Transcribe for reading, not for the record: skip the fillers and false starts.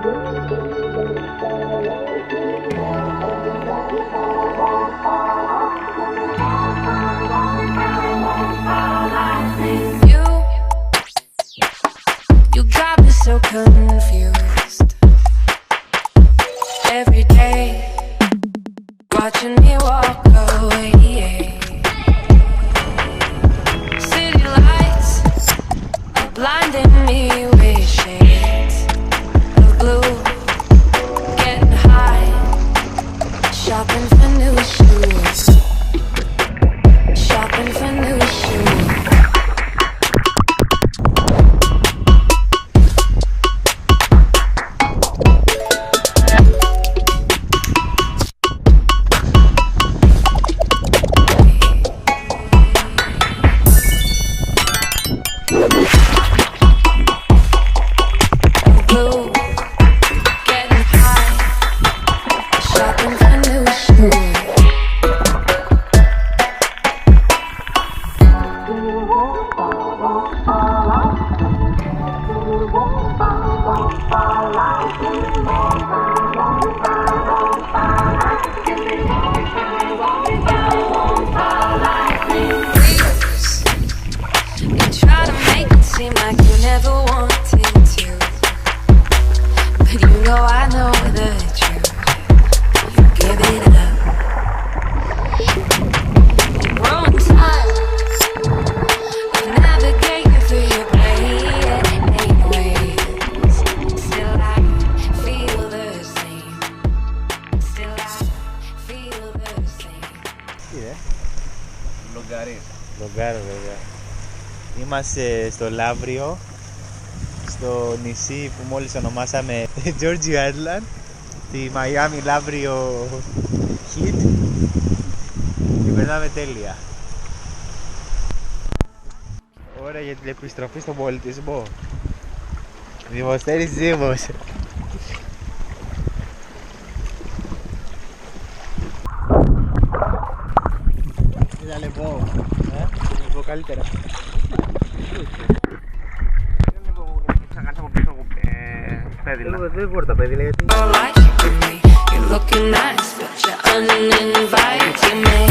You got me so confused. Every day, watching me walk away. City lights are blinding me with shades of blue. Getting high, shopping for new shoes. Shopping for new shoes. Seem like you never wanted to, but you know I know the truth. You give it up. You're growing tired of navigating through your brain ways. Still I feel the same. Still I feel the same. Λογκάρι βέβαια. Είμαστε στο Λαύριο, στο νησί που μόλις ονομάσαμε George Island, τη Miami Λαύριο Heat, και περνάμε τέλεια. Ωραία για την επιστροφή στον πολιτισμό. Δημοσθένης Δήμος. Είδα λεπώ, λεπώ καλύτερα. Δεν μπορεί τα πέδιλα γιατί... You're looking nice, but you're uninvited.